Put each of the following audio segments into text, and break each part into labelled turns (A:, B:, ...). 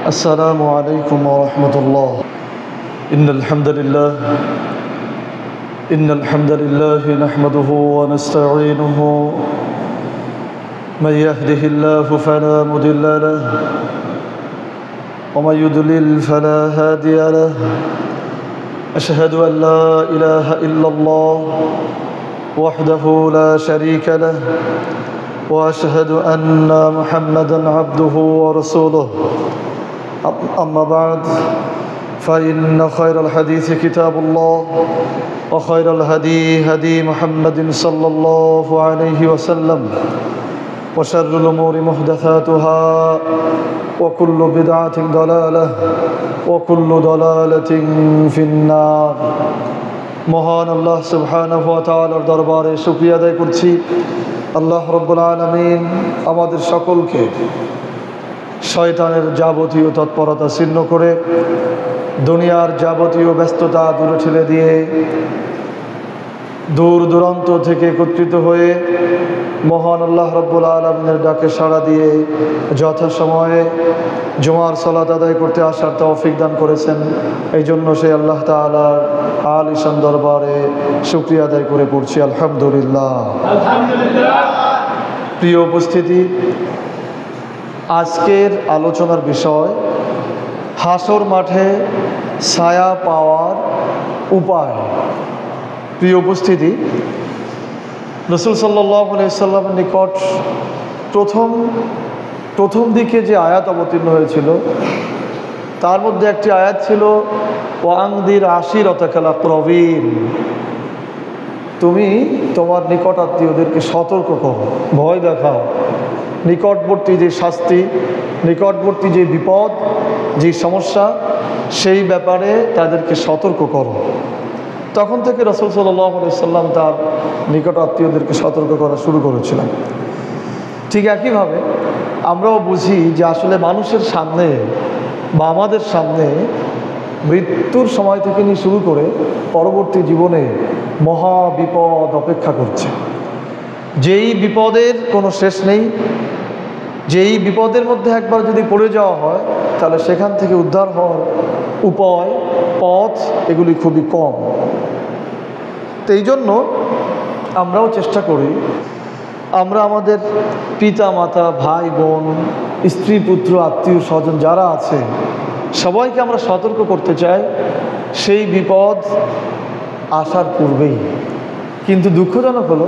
A: السلام عليكم ورحمة الله. إن الحمد لله نحمده ونستعينه. من يهده الله فلا مضل له ومن يضلل فلا هادي له. أشهد أن لا إله إلا الله وحده لا شريك له وأشهد أن محمدًا عبده ورسوله. أما بعد فإن خير الحديث كتاب الله وخير الهدي هدي محمد صلى الله عليه وسلم وشر الأمور محدثاتها وكل بدعة ضلالة وكل ضلالة في النار. মহান আল্লাহ সুবহানাহু ওয়া তাআলার দরবারে শুকরিয়া আদায় করছি। আল্লাহ রাব্বুল আলামিন আমাদের সকলকে শয়তানের যাবতীয় তৎপরতা ছিন্ন করে দুনিয়ার যাবতীয় ব্যস্ততা দূরে ঠেলে দিয়ে দূর দূরান্ত থেকে একত্রিত হয়ে মহান আল্লাহ রাব্বুল আলামিনের ডাকে সাড়া দিয়ে যথাসময়ে জুমার সালাত আদায় করতে আসার তৌফিক দান করেছেন। এই জন্য সেই আল্লাহ তাআলার আলিশান দরবারে শুকরিয়া আদায় করে পড়ছি আলহামদুলিল্লাহ। প্রিয় উপস্থিতি, আজকের আলোচনার বিষয় হাসর মাঠে ছায়া পাওয়ার উপায়। প্রিয় উপস্থিতি, রাসূল সাল্লাল্লাহু আলাইহি সাল্লামের নিকট প্রথম দিকে যে আয়াত অবতীর্ণ হয়েছিল তার মধ্যে একটি আয়াত ছিল ওয়াংদির আশিরাতাকাল আকরাবিন। তুমি তোমার নিকট আত্মীয়দেরকে সতর্ক করো, ভয় দেখাও, নিকটবর্তী যে শাস্তি, নিকটবর্তী যে বিপদ, যে সমস্যা, সেই ব্যাপারে তাদেরকে সতর্ক করো। তখন থেকে রাসূল সাল্লাল্লাহু আলাইহি সাল্লাম তার নিকট আত্মীয়দেরকে সতর্ক করা শুরু করেছিলেন। ঠিক একইভাবে আমরাও বুঝি যে আসলে মানুষের সামনে বা আমাদের সামনে মৃত্যুর সময় থেকে নিয়ে শুরু করে পরবর্তী জীবনে মহা বিপদ অপেক্ষা করছে। যেই বিপদের কোনো শেষ নেই, যেই বিপদের মধ্যে একবার যদি পড়ে যাওয়া হয় তাহলে সেখান থেকে উদ্ধার হওয়ার উপায়, পথ এগুলি খুবই কম। তো এই জন্য আমরাও চেষ্টা করি আমরা আমাদের পিতা মাতা, ভাই বোন, স্ত্রী পুত্র, আত্মীয় স্বজন যারা আছে সবাইকে আমরা সতর্ক করতে চাই সেই বিপদ আসার পূর্বেই। কিন্তু দুঃখজনক হলো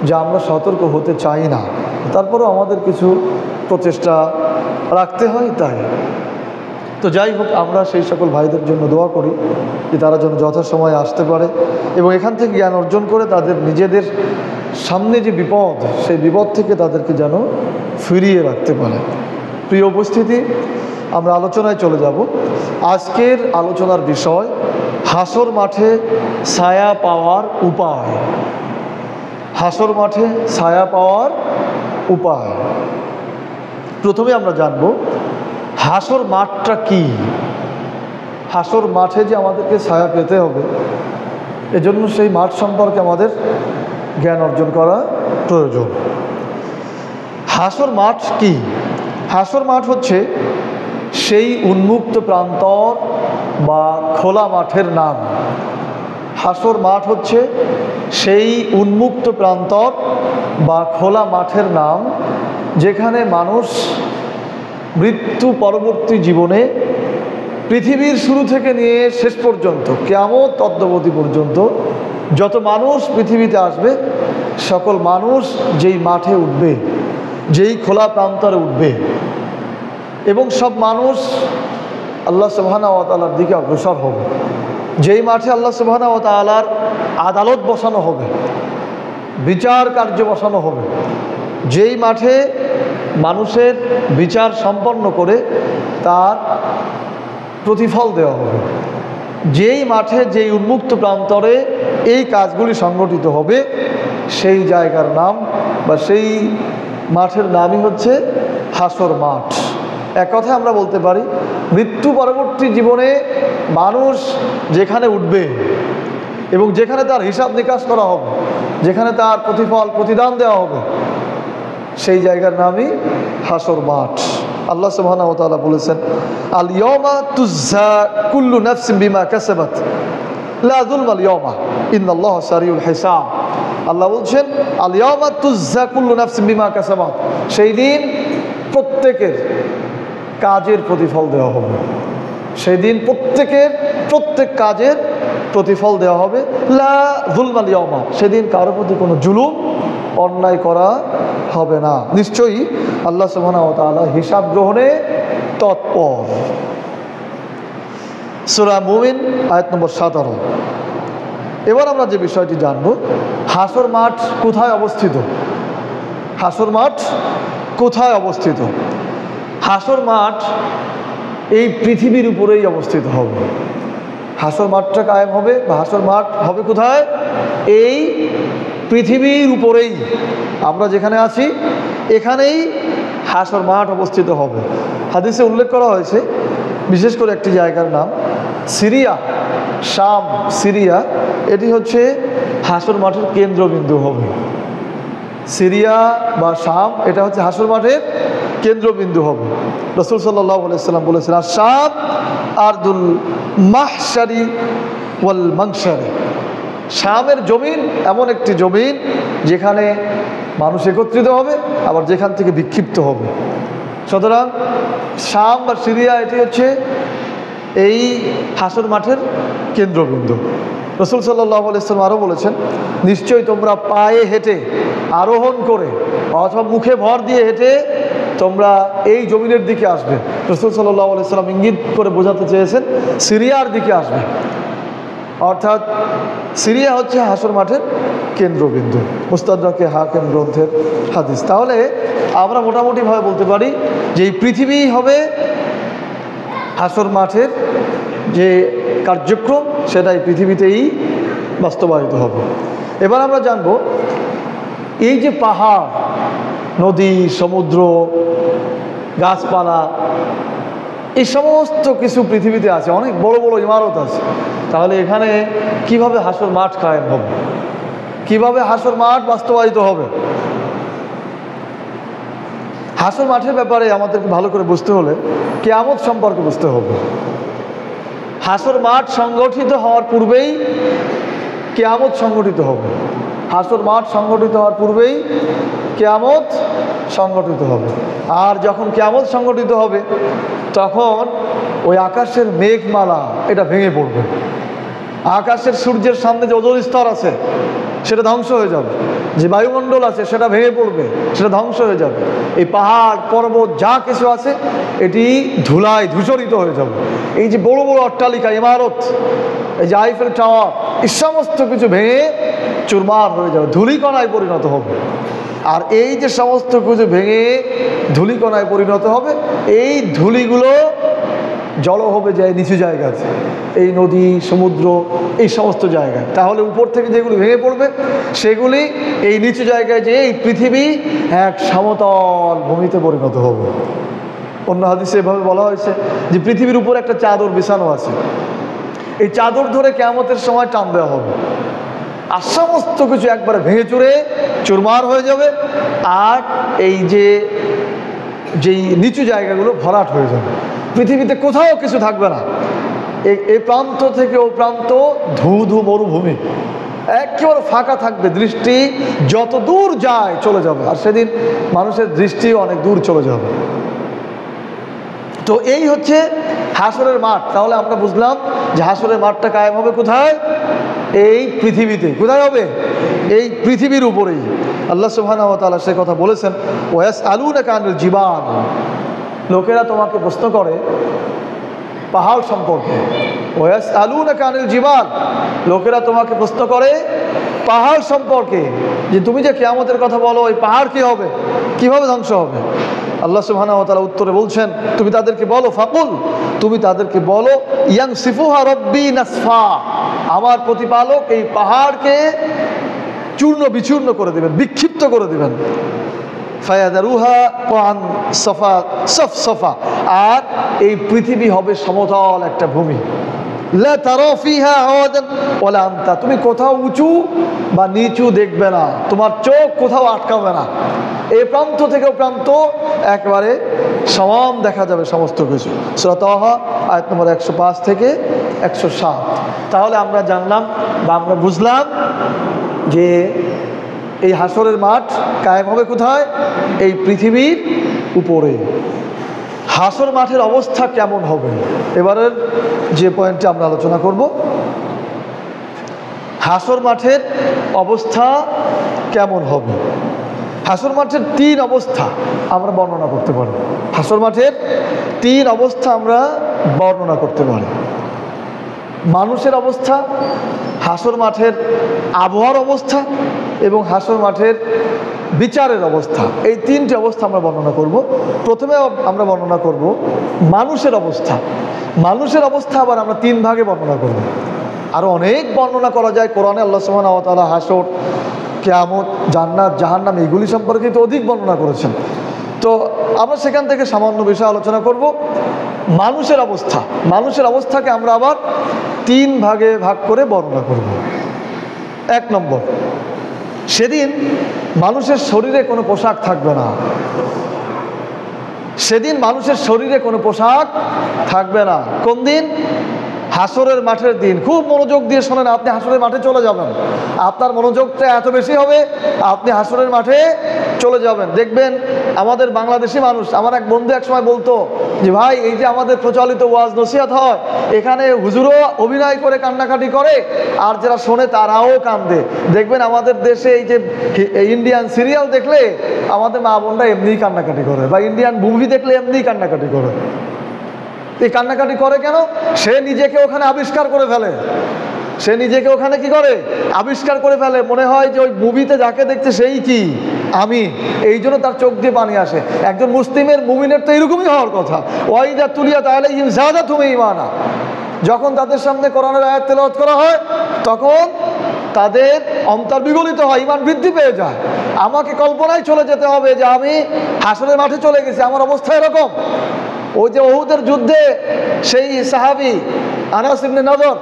A: যে আমরা সতর্ক হতে চাই না, তারপরেও আমাদের কিছু প্রচেষ্টা রাখতে হয়। তাই তো যাই হোক, আমরা সেই সকল ভাইদের জন্য দোয়া করি যে তারা যেন যথাসময়ে আসতে পারে এবং এখান থেকে জ্ঞান অর্জন করে তাদের নিজেদের সামনে যে বিপদ, সেই বিপদ থেকে তাদেরকে যেন ফিরিয়ে রাখতে পারে। প্রিয় উপস্থিতি, আমরা আলোচনায় চলে যাব। আজকের আলোচনার বিষয় হাসর মাঠে ছায়া পাওয়ার উপায়। হাসর মাঠে ছায়া পাওয়ার উপায়। প্রথমে আমরা জানব হাসর মাঠটা কি। হাসর মাঠে যে আমাদেরকে ছায়া পেতে হবে, এজন্য সেই মাঠ সম্পর্কে আমাদের জ্ঞান অর্জন করা প্রয়োজন। হাসর মাঠ কি? হাসর মাঠ হচ্ছে সেই উন্মুক্ত প্রান্তর বা খোলা মাঠের নাম। হাসর মাঠ হচ্ছে সেই উন্মুক্ত প্রান্তর বা খোলা মাঠের নাম যেখানে মানুষ মৃত্যু পরবর্তী জীবনে পৃথিবীর শুরু থেকে নিয়ে শেষ পর্যন্ত কিয়ামত অদ্যাবধি পর্যন্ত যত মানুষ পৃথিবীতে আসবে সকল মানুষ যেই মাঠে উঠবে, যেই খোলা প্রান্তরে উঠবে এবং সব মানুষ আল্লাহ সুবহানাহু ওয়া তাআলার দিকে অগ্রসর হবে। যেই মাঠে আল্লাহ সুবহানাহু ওয়া তাআলার আদালত বসানো হবে, বিচার কার্য বসানো হবে, যেই মাঠে মানুষের বিচার সম্পন্ন করে তার প্রতিফল দেওয়া হবে, যেই মাঠে, যেই উন্মুক্ত প্রান্তরে এই কাজগুলি সংগঠিত হবে, সেই জায়গার নাম বা সেই মাঠের নামই হচ্ছে হাসর মাঠ। এক কথায় আমরা বলতে পারি মৃত্যু পরবর্তী জীবনে মানুষ যেখানে উঠবে এবং যেখানে তার হিসাব নিকাশ করা হবে, যেখানে তার প্রতিফল প্রতিদান দেওয়া হবে, সেই জায়গার নামই হাসর মাঠ। আল্লাহ সুবহানাহু ওয়া তাআলা বলেছেন, আল ইয়াওমা তুজ্জা কুল্লু নাফসিন বিমা কাসাবাত লা যুলমাল ইয়াওমা ইন্নাল্লাহা সারিউল হিসাব। আল্লাহ বলছেন, আল ইয়াওমা তুজ্জা কুল্লু নাফসিন বিমা কাসাবাত, সেই দিন প্রত্যেকের কাজের প্রতিফল দেওয়া হবে। সেই দিন প্রত্যেক কাজের প্রতিফল দেওয়া হবে। লা যুলমাল ইয়াওমা, সেদিন কারোর প্রতি কোনো জুলুম অন্যায় করা হবে না। নিশ্চয়ই আল্লাহ সুবহানাহু ওয়া তাআলা হিসাব গ্রহণে তৎপর। সূরা মুমিন আয়াত নম্বর 17। এবার আমরা যে বিষয়টি জানব, হাসর মাঠ কোথায় অবস্থিত? হাসর মাঠ কোথায় অবস্থিত? হাসর মাঠ এই পৃথিবীর উপরেই অবস্থিত হবে। হাসর মাঠটা কায়েম হবে বা হাসর মাঠ হবে কোথায়? এই পৃথিবীর উপরেই। আমরা যেখানে আছি এখানেই হাসর মাঠ অবস্থিত হবে। হাদিসে উল্লেখ করা হয়েছে বিশেষ করে একটি জায়গার নাম সিরিয়া, শাম, সিরিয়া, এটি হচ্ছে হাসর মাঠের কেন্দ্রবিন্দু হবে। সিরিয়া বা শাম এটা হচ্ছে হাসর মাঠের কেন্দ্রবিন্দু হবে। রাসূল সাল্লাল্লাহু আলাইহি ওয়াসাল্লাম বলেছেন, আর শাম আরদুল মাহশারি ওয়াল মানশারি, শামের জমিন এমন একটি জমিন যেখানে মানুষ একত্রিত হবে, আবার যেখান থেকে বিক্ষিপ্ত হবে। সুতরাং শাম বা সিরিয়া এটি হচ্ছে এই হাসর মাঠের কেন্দ্রবিন্দু। রাসূল সাল্লাল্লাহু আলাইহি ওয়াসাল্লাম আরও বলেছেন, নিশ্চয়ই তোমরা পায়ে হেঁটে আরোহণ করে অথবা মুখে ভর দিয়ে হেঁটে তোমরা এই জমিনের দিকে আসবে। রাসূল সাল্লাল্লাহু আলাইহি ওয়াসাল্লাম ইঙ্গিত করে বোঝাতে চেয়েছেন সিরিয়ার দিকে আসবে, অর্থাৎ সিরিয়া হচ্ছে হাসর মাঠের কেন্দ্রবিন্দু। মুস্তাদরাকে হাকিম গ্রন্থের হাদিস। তাহলে আমরা মোটামুটিভাবে বলতে পারি যে এই পৃথিবী হবে হাসর মাঠের যে কার্যক্রম, সেটাই পৃথিবীতেই বাস্তবায়িত হবে। এবার আমরা জানব, এই যে পাহাড়, নদী, সমুদ্র, গাছপালা, এই সমস্ত কিছু পৃথিবীতে আছে, অনেক বড় বড় ইমারত আছে। তাহলে এখানে কিভাবে হাসর মাঠ কায়েম হবে? কিভাবে হাসর মাঠ বাস্তবায়িত হবে? হাসর মাঠের ব্যাপারে আমাদেরকে ভালো করে বুঝতে হলে কিয়ামত সম্পর্কে বুঝতে হবে। হাসর মাঠ সংগঠিত হওয়ার পূর্বেই কিয়ামত সংগঠিত হবে। হাসর মাঠ সংগঠিত হওয়ার পূর্বেই কিয়ামত সংগঠিত হবে। আর যখন কিয়ামত সংগঠিত হবে তখন ওই আকাশের মেঘমালা এটা ভেঙে পড়বে। আকাশের সূর্যের সামনে যে ওজোন স্তর আছে সেটা ধ্বংস হয়ে যাবে, যে বায়ুমণ্ডল আছে সেটা ভেঙে পড়বে, সেটা ধ্বংস হয়ে যাবে। এই পাহাড় পর্বত যা কিছু আছে এটি ধুলায় ধূসরিত হয়ে যাবে। এই যে বড় বড় অট্টালিকা, ইমারত, এই যে আইফেল টাওয়ার, এই সমস্ত কিছু ভেঙে চুরমার হয়ে যাবে, ধূলিকণায় পরিণত হবে। আর এই যে সমস্ত কিছু ভেঙে ধূলিকণায় পরিণত হবে, এই ধূলিগুলো জড়ো হবে যায় নিচু জায়গাতে, এই নদী, সমুদ্র, এই সমস্ত জায়গায়। তাহলে উপর থেকে যেগুলি ভেঙে পড়বে সেগুলি এই নিচু জায়গায় যে এই পৃথিবী এক সমতল ভূমিতে পরিণত হবে। অন্য হাদিসে এভাবে বলা হয়েছে যে পৃথিবীর উপর একটা চাদর বিছানো আছে, এই চাদর ধরে কিয়ামতের সময় টান দেওয়া হবে, আর সমস্ত কিছু একবারে ভেঙে চুরে চুরমার হয়ে যাবে। আর এই যে যেই নিচু জায়গাগুলো ভরাট হয়ে যাবে, পৃথিবীতে কোথাও কিছু থাকবে না। এই প্রান্ত থেকে ও প্রান্ত ধু ধু মরুভূমি, একেবারে ফাঁকা থাকবে, দৃষ্টি যত দূর যায় চলে যাবে। আর সেদিন মানুষের দৃষ্টিও অনেক দূর চলে যাবে। তো এই হচ্ছে হাসরের মাঠ। তাহলে আমরা বুঝলাম যে হাসরের মাঠটা কায়েম হবে কোথায়? এই পৃথিবীতে। কোথায় হবে? এই পৃথিবীর উপরেই। আল্লাহ সুবহানাহু ওয়া তাআলা সে কথা বলেছেন, ওয়াসআলুনাকা আনিল জিবাল, লোকেরা তোমাকে প্রশ্ন করে পাহাড় সম্পর্কে। ওয়াসআলুনাকা আনিল জিবাল, লোকেরা তোমাকে প্রশ্ন করে পাহাড় সম্পর্কে, যে তুমি যে কিয়ামতের কথা বলো, এই পাহাড় কি হবে, কিভাবে ধ্বংস হবে? আল্লাহ সুবহানাহু ওয়া তাআলা উত্তরে বলছেন, তুমি তাদেরকে বলো, ফাকুল, তুমি তাদেরকে বলো, ইয়ানসিফুহা রাব্বি নাসফা, আমার প্রতিপালক এই পাহাড়কে চূর্ণ বিচূর্ণ করে দেবেন, বিক্ষিপ্ত করে দেবেন। ফায়াদারুহা কান সফা সফসফা, আর এই পৃথিবী হবে সমতল একটা ভূমি। লা তারা ফিহা আওয়াজান ওয়ালা আমতা, তুমি কোথাও উঁচু বা নিচু দেখবে না, তোমার চোখ কোথাও আটকাবে না, এই প্রান্ত থেকে প্রান্ত একবারে সমান দেখা যাবে সমস্ত কিছু। সূরা তাহা আয়াত নম্বর 105 থেকে 107। তাহলে আমরা জানলাম বা আমরা বুঝলাম যে এই হাসরের মাঠ কায়েম হবে কোথায়? এই পৃথিবীর উপরে। হাসর মাঠের অবস্থা কেমন হবে, এবারের যে পয়েন্টে আমরা আলোচনা করব, হাসর মাঠের অবস্থা কেমন হবে। হাসর মাঠের 3 অবস্থা আমরা বর্ণনা করতে পারি। হাসর মাঠের 3 অবস্থা আমরা বর্ণনা করতে পারি। মানুষের অবস্থা, হাসর মাঠের আবহাওয়ার অবস্থা এবং হাসর মাঠের বিচারের অবস্থা, এই 3টি অবস্থা আমরা বর্ণনা করব। প্রথমে আমরা বর্ণনা করব মানুষের অবস্থা। মানুষের অবস্থা আবার আমরা 3 ভাগে বর্ণনা করব। আরও অনেক বর্ণনা করা যায় কোরআনে। আল্লাহ সুবহানাহু ওয়া তাআলা হাসর, কিয়ামত, জান্নাত, জাহান্নাম এগুলি সম্পর্কে তো অধিক বর্ণনা করেছেন। তো আমরা সেখান থেকে সামান্য বিষয় আলোচনা করব। মানুষের অবস্থা, মানুষের অবস্থাকে আমরা আবার 3 ভাগে ভাগ করে বর্ণনা করব। 1 নম্বর, সেদিন মানুষের শরীরে কোনো পোশাক থাকবে না। সেদিন মানুষের শরীরে কোনো পোশাক থাকবে না। কোন দিন? হাসরের মাঠের দিন। খুব মনোযোগ দিয়ে শোনেন, আপনি হাসরের মাঠে চলে যাবেন, আপনার মনোযোগটা এত বেশি হবে, আপনি হাসরের মাঠে চলে যাবেন। দেখবেন আমাদের বাংলাদেশি মানুষ, আমার এক বন্ধু এক সময় বলতো যে ভাই, এই যে আমাদের প্রচলিত ওয়াজ নসিহত হয়, এখানে হুজুরও অভিনয় করে কান্নাকাটি করে আর যারা শোনে তারাও কান্দে। দেখবেন আমাদের দেশে এই যে ইন্ডিয়ান সিরিয়াল দেখলে আমাদের মা বোনরা এমনিই কান্নাকাটি করে, বা ইন্ডিয়ান মুভি দেখলে এমনিই কান্নাকাটি করে। এই কান্নাকাটি করে কেন? সে নিজেকে ওখানে আবিষ্কার করে ফেলে। সে নিজেকে ওখানে কি করে? আবিষ্কার করে ফেলে। মনে হয় যে ওই মুভিতে যাকে দেখছে সেই কি আমি, এই জন্য তার চোখ দিয়ে পানি আসে। একজন মুসলিমের, মুমিনের তো এরকমই হওয়ার কথা। ওয়াইদা তুলিয়াত আলাইহিম যাদাতুহুম ঈমানা, যখন তাদের সামনে কোরআনের আয়াত তেলাওয়াত করা হয় তখন তাদের অন্তর বিগলিত হয়, ঈমান বৃদ্ধি পেয়ে যায়। আমাকে কল্পনায় চলে যেতে হবে যে আমি হাসরের মাঠে চলে গেছি, আমার অবস্থা এরকম। ওই যে উহুদের যুদ্ধে সেই সাহাবী আনাস ইবনে নদর,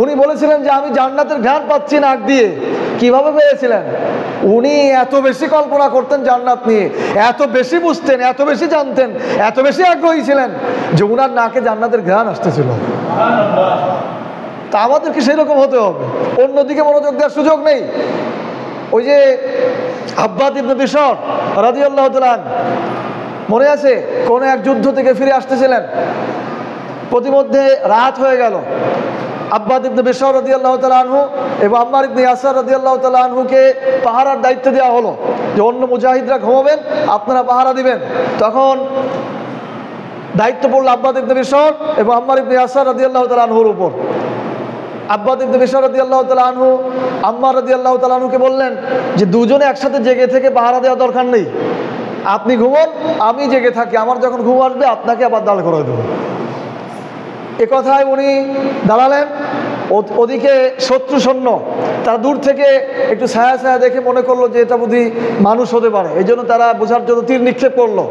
A: উনি বলেছিলেন যে আমি জান্নাতের ঘ্রাণ পাচ্ছি নাক দিয়ে। কিভাবে পেয়েছিলেন? উনি এত বেশি কল্পনা করতেন জান্নাত নিয়ে, এত বেশি বুঝতেন, এত বেশি জানতেন, এত বেশি আগ্রহী ছিলেন যে উনার নাকে জান্নাতের ঘ্রাণ আসতেছিল। তা আমাদেরকে সেই রকম হতে হবে, অন্যদিকে মনোযোগ দেওয়ার সুযোগ নেই। ওই যে আব্বাদ ইবনে বিশর রাদিয়াল্লাহু তাআলা, মনে আছে, কোন এক যুদ্ধ থেকে ফিরে আসতেছিলেন, প্রতিমধ্যে রাত হয়ে গেল। আব্বাদ ইবনে বিশর রাদিয়াল্লাহু তাআলা আনহু এবং আম্মার ইবনে ইয়াসার রাদিয়াল্লাহু তাআলা আনহুকে পাহারার দায়িত্ব দেওয়া হলো যে অন্য মুজাহিদরা ঘুমাবেন, আপনারা পাহারা দিবেন। তখন দায়িত্ব পড়ল আব্বাদ ইবনে বিশর এবং আম্মার ইবনে ইয়াসার রাদিয়াল্লাহু তাআলা আনহুর উপর। আব্বাদ ইবনে বিশর রাদিয়াল্লাহু তাআলা আনহু আম্মার রাদিয়াল্লাহু তাআলা আনহুকে বললেন যে দুজনে একসাথে জেগে থেকে পাহারা দেওয়া দরকার নেই, আপনি ঘুমন, আমি জেগে থাকি, আমার যখন ঘুম আসবে আপনাকে আবার দাঁড় করে দেবো। এ কথায় উনি দাঁড়ালেন। ওদিকে শত্রু সৈন্য, তারা দূর থেকে একটু ছায়া ছায়া দেখে মনে করলো যে এটা বুঝি মানুষ হতে পারে, এই জন্য তারা বোঝার জন্য তীর নিক্ষেপ করলো।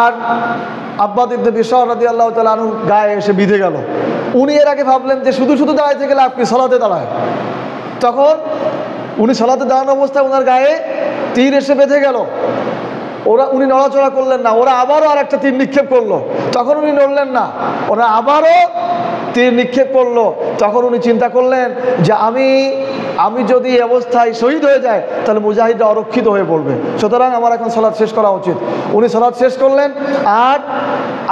A: আর আব্বাদ ইবনে বিশর রাদিয়াল্লাহু তাআলা আনহু গায়ে এসে বিঁধে গেল। উনি এর আগে ভাবলেন যে শুধু শুধু দাঁড়ায় থেকে লাভ কি, সালাতে দাঁড়ায়। তখন উনি সালাতে দাঁড়ানো অবস্থায় ওনার গায়ে তীর এসে বেঁধে গেল। উনি নড়াচড়া করলেন না। ওরা আবারও আর একটা তীর নিক্ষেপ করলো, তখন উনি নড়লেন না। ওরা আবারও তীর নিক্ষেপ করলো। তখন উনি চিন্তা করলেন যে আমি যদি এই অবস্থায় শহীদ হয়ে যায় তাহলে মুজাহিদরা অরক্ষিত হয়ে পড়বে, সুতরাং আমার এখন সালাত শেষ করা উচিত। উনি সালাত শেষ করলেন আর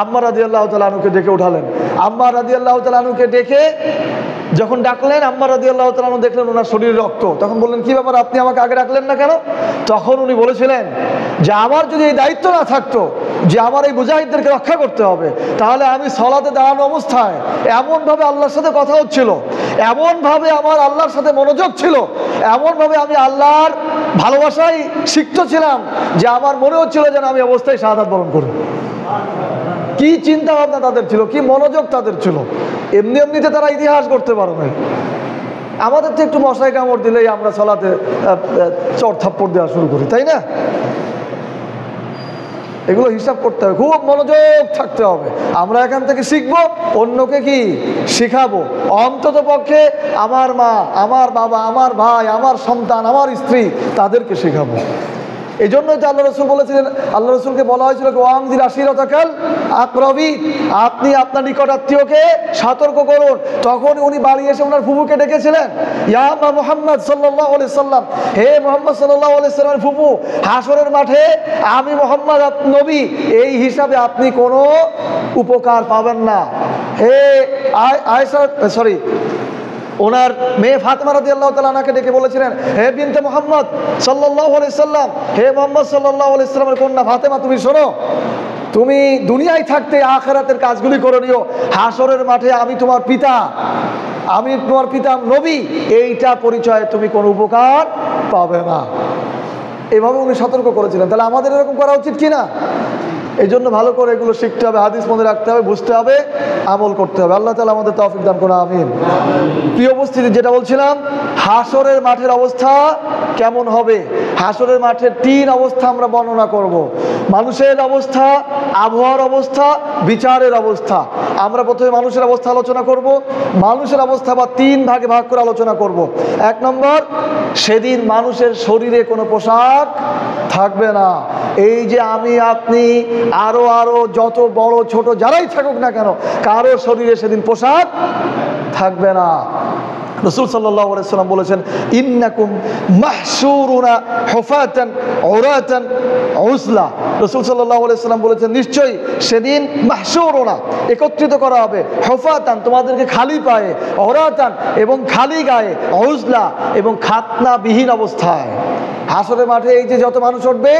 A: আম্মার রাদিয়াল্লাহু তাআলা আনহুকে ডেকে উঠালেন। আম্মার রাদিয়াল্লাহু তাআলা আনহুকে ডেকে যখন ডাকলেন, আম্মার রাদিয়াল্লাহু তাআলা আনহু দেখলেন ওনার শরীরে রক্ত। তখন বললেন, কি ব্যাপার, আপনি আমাকে আগে ডাকলেন না কেন? তখন উনি বলেছিলেন যে আমার যদি এই দায়িত্ব না থাকতো যে আমার এই মুজাহিদদেরকে রক্ষা করতে হবে, তাহলে আমি সালাতে দাঁড়ানো অবস্থায় এমনভাবে আল্লাহর সাথে কথা হচ্ছিল, এমনভাবে আমার আল্লাহর সাথে মনোযোগ ছিল, এমনভাবে আমি আল্লাহর ভালোবাসায় সিক্ত ছিলাম যে আমার মনে হচ্ছিল যেন আমি অবস্থায় শাহাদাত বরণ করি। কি চিন্তা ভাবনা তাদের ছিল, কি মনোযোগ তাদের ছিল। এমনি এমনিতে তারা ইতিহাস করতে পারে না। আমাদের তো একটু মশাই কামড় দিলেই আমরা সালাতে চড় থাপ্পড় দেওয়া শুরু করি, তাই না? এগুলো হিসাব করতে হবে, খুব মনোযোগ থাকতে হবে। আমরা এখান থেকে শিখবো, অন্যকে কি শিখাবো? অন্তত পক্ষে আমার মা, আমার বাবা, আমার ভাই, আমার সন্তান, আমার স্ত্রী, তাদেরকে শেখাবো। এই জন্যই তো আল্লাহ রসুল বলেছিলেন, আল্লাহ রসুলকে বলা হয়েছিল ওয়াংজির আশিরাতাকাল আকরাবিন, আপনি আপনার নিকট আত্মীয়কে সতর্ক করুন। তখন উনি বাড়ি এসে ওনার ফুফুকে ডেকেছিলেন, ইয়া মা মুহাম্মদ সাল্লাল্লাহু আলাইহি সাল্লাম, হে মুহাম্মদ সাল্লাল্লাহু আলাইহি সাল্লামের ফুফু, হাসরের মাঠে আমি মুহাম্মদ নবী, এই হিসাবে আপনি কোনো উপকার পাবেন না। হে আয়েশা, সরি, ওনার মেয়ে ফাতেমা রাদিয়াল্লাহু তাআলা আনহাকে ডেকে বলেছিলেন, হে বিনতে মুহাম্মদ সাল্লাল্লাহু আলাইহি সাল্লাম, হে মুহাম্মদ সাল্লাল্লাহু আলাইহি সাল্লামের কন্যা ফাতেমা, তুমি শোনো, তুমি দুনিয়ায় থাকতে আখিরাতের কাজগুলি করে নিও, হাসরের মাঠে আমি তোমার পিতা, আমি তোমার পিতা নবী, এইটা পরিচয়ে তুমি কোনো উপকার পাবে না। এভাবে উনি সতর্ক করেছিলেন। তাহলে আমাদের এরকম করা উচিত কিনা? এই জন্য ভালো করে এগুলো শিখতে হবে, হাদিস মনে রাখতে হবে, বুঝতে হবে, আমল করতে হবে। আল্লাহ তাআলা আমাদের তৌফিক দান করুন, আমিন। প্রিয় উপস্থিতি, যেটা বলছিলাম, হাসরের মাঠের অবস্থা কেমন হবে? হাসরের মাঠের 3 অবস্থা আমরা বর্ণনা করব। মানুষের অবস্থা, আবহাওয়ার অবস্থা, বিচারের অবস্থা। আমরা প্রথমে মানুষের অবস্থা আলোচনা করব। মানুষের অবস্থা বা 3 ভাগে ভাগ করে আলোচনা করব। 1 নম্বর, সেদিন মানুষের শরীরে কোনো পোশাক থাকবে না। এই যে আমি আপনি আরো যত বড় ছোট যারাই থাকুক না কেন, কারো শরীরে সেদিন পোশাক থাকবে না। রাসূল সাল্লাল্লাহু আলাইহি সাল্লাম বলেছেন, ইন্নাকুম মাহশুরুনা হুফাতান উরাতান উজলা। রাসূল সাল্লাল্লাহু আলাইহি সাল্লাম বলেছেন, নিশ্চয়ই সেদিন মাহশুরুনা, একত্রিত করা হবে, হুফাতান, তোমাদেরকে খালি পায়ে, উরাতান, এবং খালি গায়ে, উজলা, এবং খাতনাবিহীন অবস্থায়। হাসরের মাঠে এই যে যত মানুষ উঠবে,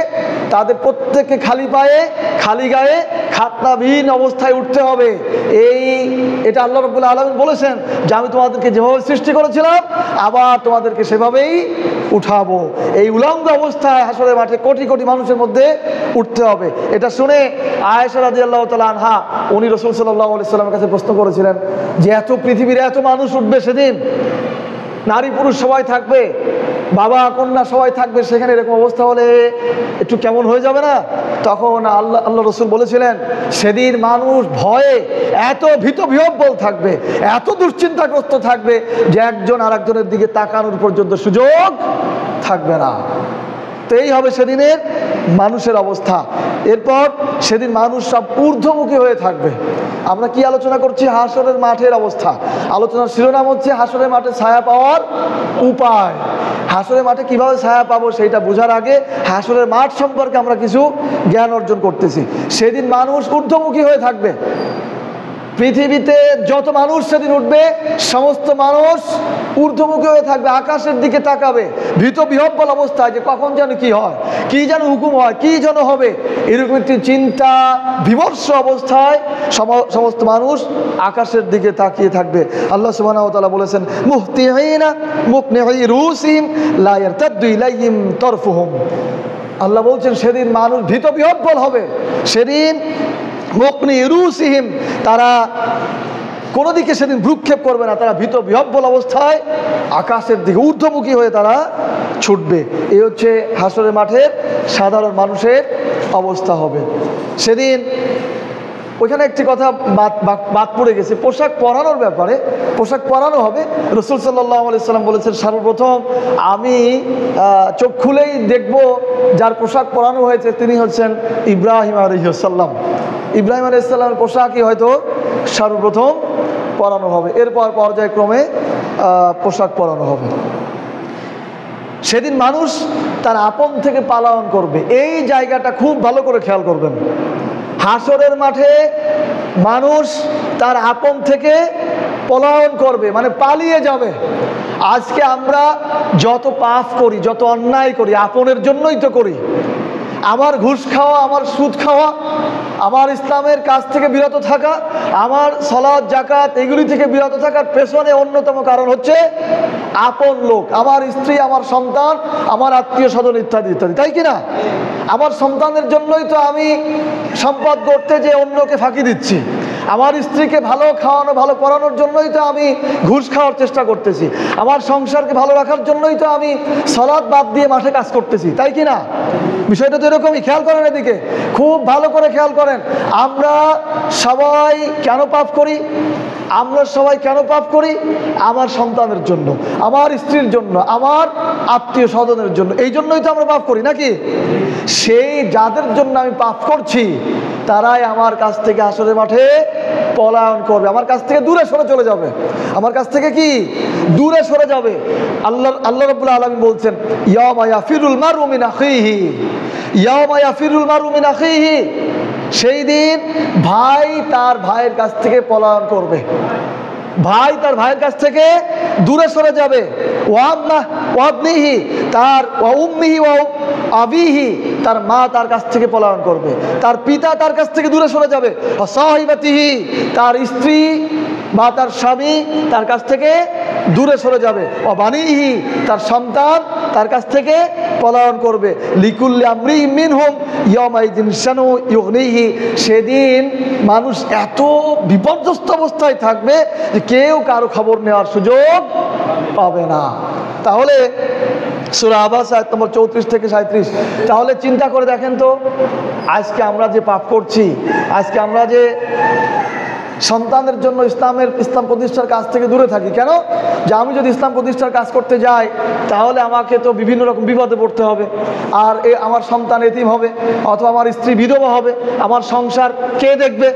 A: তাদের প্রত্যেককে খালি পায়ে, খালি গায়ে, খাতনাবিহীন অবস্থায় উঠতে হবে। এটা আল্লাহ রাব্বুল আলামিন বলেছেন যে আমি তোমাদেরকে যেভাবে সৃষ্টি করেছিলাম আবার তোমাদেরকে সেভাবেই উঠাবো। এই উলঙ্গ অবস্থায় হাসরের মাঠে কোটি কোটি মানুষের মধ্যে উঠতে হবে। এটা শুনে আয়েশা রাদিয়াল্লাহু তাআলা আনহা, উনি রাসূল সাল্লাল্লাহু আলাইহি সাল্লামের কাছে প্রশ্ন করেছিলেন যে এত পৃথিবীর এত মানুষ উঠবে সেদিন, নারী পুরুষ সবাই থাকবে, বাবা কন্যা সবাই থাকবে, সেখানে এরকম অবস্থা হলে একটু কেমন হয়ে যাবে না? তখন আল্লাহ রসুল বলেছিলেন, সেদিন মানুষ ভয়ে এত ভীত বিহ্বল থাকবে, এত দুশ্চিন্তাগ্রস্ত থাকবে যে একজন আর একজনের দিকে তাকানোর পর্যন্ত সুযোগ থাকবে না। তো এই হবে সেদিনের মানুষের অবস্থা। এরপর সেদিন মানুষ সব ঊর্ধ্বমুখী হয়ে থাকবে। আমরা কি আলোচনা করছি? হাসরের মাঠের অবস্থা। আলোচনার শিরোনাম হচ্ছে হাসরের মাঠে ছায়া পাওয়ার উপায়। হাসরের মাঠে কিভাবে ছায়া পাবো সেইটা বোঝার আগে হাসরের মাঠ সম্পর্কে আমরা কিছু জ্ঞান অর্জন করতেছি। সেদিন মানুষ ঊর্ধ্বমুখী হয়ে থাকবে। পৃথিবীতে যত মানুষ সেদিন উঠবে, সমস্ত মানুষ ঊর্ধ্বমুখী হয়ে থাকবে, আকাশের দিকে তাকাবে, ভীত বিহ্বল অবস্থায় যে কখন যেন কি হয়, কি যেন হুকুম হয়, কি যেন হবে, এরকম একটি চিন্তা বিমর্ষ অবস্থায় সমস্ত মানুষ আকাশের দিকে তাকিয়ে থাকবে। আল্লাহ সুবহানাহু ওয়া তাআলা বলেছেন, মুহতিঈনা মুকনিঈ রুসিহিম লা ইয়ারতাদ্দু ইলাইহিম তারফুহুম। আল্লাহ বলছেন সেদিন মানুষ ভীত বিহ্বল হবে। সেদিন মুকনি রুসিহিম, তারা কোনো দিকে সেদিন ভ্রুক্ষেপ করবে না, তারা ভীত বিহ্বল অবস্থায় আকাশের দিকে ঊর্ধ্বমুখী হয়ে তারা ছুটবে। এই হচ্ছে হাসরের মাঠের সাধারণ মানুষের অবস্থা হবে সেদিন। ওইখানে একটি কথা বাদ পড়ে গেছে, পোশাক পরানোর ব্যাপারে। পোশাক পরানো হবে। রাসূল সাল্লাল্লাহু আলাইহি সাল্লাম বলেছেন, সর্বপ্রথম আমি চোখ খুলেই দেখব যার পোশাক পরানো হয়েছে তিনি হচ্ছেন ইব্রাহিম আলাইহিস সালাম। ইব্রাহিম আলাইহিস সালামের পোশাকই হয়তো সর্বপ্রথম পরানো হবে, এরপর পর্যায়ক্রমে পোশাক পরানো হবে। সেদিন মানুষ তার আপন থেকে পালায়ন করবে। এই জায়গাটা খুব ভালো করে খেয়াল করবেন। হাসরের মাঠে মানুষ তার আপন থেকে পলায়ন করবে, মানে পালিয়ে যাবে। আজকে আমরা যত পাপ করি, যত অন্যায় করি, আপনের জন্যই তো করি। আমার ঘুষ খাওয়া, আমার সুদ খাওয়া, আমার ইসলামের কাজ থেকে বিরত থাকা, আমার সালাত জাকাত এগুলি থেকে বিরত থাকার পেছনে অন্যতম কারণ হচ্ছে আপন লোক, আমার স্ত্রী, আমার সন্তান, আমার আত্মীয় স্বজন ইত্যাদি ইত্যাদি, তাই কিনা? আমার সন্তানের জন্যই তো আমি সম্পদ করতে যে অন্যকে ফাঁকি দিচ্ছি। আমার স্ত্রীকে ভালো খাওয়ানো ভালো করানোর জন্যই তো আমি ঘুষ খাওয়ার চেষ্টা করতেছি, আমার সংসারকে ভালো রাখার জন্যই তো আমি সালাত বাদ দিয়ে মাঠে কাজ করতেছি, তাই কি না? বিষয়টা তো এরকমই। খেয়াল করেন এদিকে, খুব ভালো করে খেয়াল করেন। আমরা সবাই কেন পাপ করি? আমরা সবাই কেন পাপ করি? আমার সন্তানের জন্য, আমার স্ত্রীর জন্য, আমার আত্মীয় স্বজনের জন্য, এই জন্যই তো আমরা পাপ করি নাকি? সেই যাদের জন্য আমি পাপ করছি তারাই আমার কাছ থেকে হাসরের মাঠে পলায়ন করবে, আমার কাছ থেকে দূরে সরে চলে যাবে, আমার কাছ থেকে কি দূরে সরে যাবে। আল্লাহ রাব্বুল আলামিন বলছেন, ইয়াওমা ইয়াফিরুল মারউ মিন আখিহি, ইয়াওমা ইয়াফিরুল মারউ মিন আখিহি, সেই দিন ভাই তার ভাইয়ের কাছ থেকে পলায়ন করবে, ভাই তার ভাইয়ের কাছ থেকে দূরে সরে যাবে। ওয়াবনিহি, তার উম্মিহি ওয়া আবিহি, তার মা তার কাছ থেকে পলায়ন করবে, তার পিতা তার কাছ থেকে দূরে সরে যাবে। সাহিবাতিহি, তার স্ত্রী বা তার স্বামী তার কাছ থেকে দূরে সরে যাবে। বানিহি, তার সন্তান তার কাছ থেকে পলায়ন করবে। লিকুল্লি আমরি মিনহুম ইয়াউমাইযিন শানু ইউগনিহি, সেদিন মানুষ এত বিপর্যস্ত অবস্থায় থাকবে যে কেউ কারো খবর নেওয়ার সুযোগ পাবে না। তাহলে সূরা আবাস আয়াত নম্বর 34 থেকে 37। তাহলে চিন্তা করে দেখেন তো, আজকে আমরা যে পাপ করছি, আজকে আমরা যে সন্তানের জন্য ইসলাম প্রতিষ্ঠার কাজ থেকে দূরে থাকি, কেন? যে আমি যদি ইসলাম প্রতিষ্ঠার কাজ করতে যাই তাহলে আমাকে তো বিভিন্ন রকম বিপদে পড়তে হবে, আর আমার সন্তান এতিম হবে, অথবা আমার স্ত্রী বিধবা হবে, আমার সংসার কে দেখবে,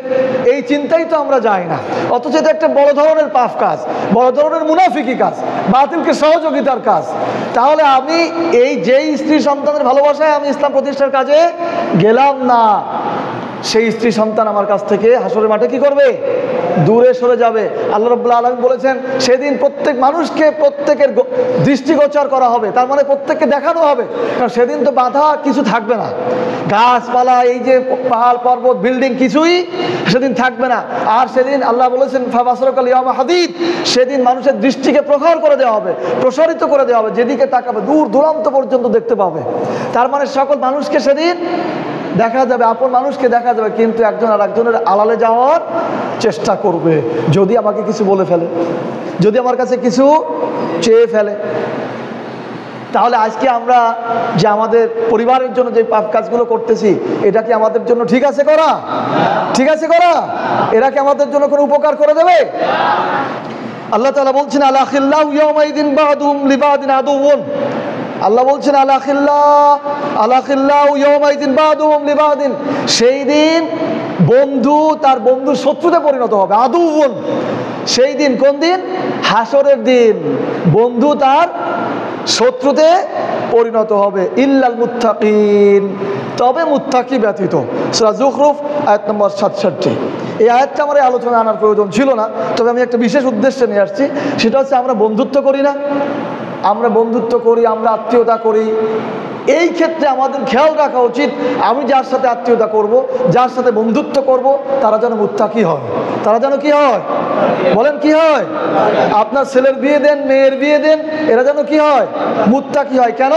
A: এই চিন্তাই তো আমরা যাই না। অথচ এটা একটা বড় ধরনের পাপ কাজ, বড় ধরনের মুনাফিকি কাজ, বাতিলকে সহযোগিতার কাজ। তাহলে আমি যেই স্ত্রী সন্তানের ভালোবাসায় আমি ইসলাম প্রতিষ্ঠার কাজে গেলাম না, সেই স্ত্রী সন্তান আমার কাছ থেকে হাসরের মাঠে কি করবে? দূরে সরে যাবে। আল্লাহ রাব্বুল আলামিন বলেছেন, সেদিন প্রত্যেক মানুষকে প্রত্যেকের দৃষ্টিগোচর করা হবে, তার মানে প্রত্যেককে দেখানো হবে, কারণ সেদিন তো বাধা কিছু থাকবে না, গাছপালা, এই যে পাহাড় পর্বত বিল্ডিং কিছুই সেদিন থাকবে না। আর সেদিন আল্লাহ বলেছেন ফাবাসরাকাল ইয়াওমা হাদিদ, সেদিন মানুষের দৃষ্টিকে প্রখর করে দেওয়া হবে, প্রসারিত করে দেওয়া হবে, যেদিকে তাকাবে দূর দূরান্ত পর্যন্ত দেখতে পাবে। তার মানে সকল মানুষকে সেদিন দেখা যাবে, আপন মানুষকে দেখা যাবে, কিন্তু একজন আর একজনের আড়ালে যাওয়ার চেষ্টা করবে, যদি আমাকে কিছু বলে ফেলে, যদি আমার কাছে কিছু চেয়ে ফেলে। তাহলে আজকে আমরা যে আমাদের পরিবারের জন্য যে পাপ কাজগুলো করতেছি, এটা কি আমাদের জন্য ঠিক আছে করা? ঠিক আছে করা? এরা কি আমাদের জন্য কোনো উপকার করে দেবে? আল্লাহ তাআলা বলছেন, আলাখিল্লাহু ইয়াওমাইযিন বা'দুহুম লিবা'দিন আদুউন, আল্লাহ বলছেন আলাখিল্লাহু ইয়াওমাইযিন বা'দুহুম লিবা'দিন, সেই দিন বন্ধু তার বন্ধুর শত্রুতে পরিণত হবে। আদুউন, সেই দিন কোন দিন? হাসরের দিন বন্ধু তার শত্রুতে পরিণত হবে। ইল্লাল মুত্তাকিন, তবে মুত্তাকি ব্যতীত। সূরা যুখরুফ আয়াত নম্বর 67। এই আয়াতটা আমার এই আলোচনা আনার প্রয়োজন ছিল না, তবে আমি একটা বিশেষ উদ্দেশ্যে নিয়ে আসছি। সেটা হচ্ছে, আমরা বন্ধুত্ব করি না, আমরা বন্ধুত্ব করি, আমরা আত্মীয়তা করি। এই ক্ষেত্রে আমাদের খেয়াল রাখা উচিত, আমি যার সাথে আত্মীয়তা করব, যার সাথে বন্ধুত্ব করব, তারা যেন মুত্তাকি হয়। তারা যেন কি হয়? বলেন কি হয়? আপনার ছেলের বিয়ে দেন, মেয়ের বিয়ে দেন, এরা যেন কি হয়? মুত্তাকি হয়। কেন?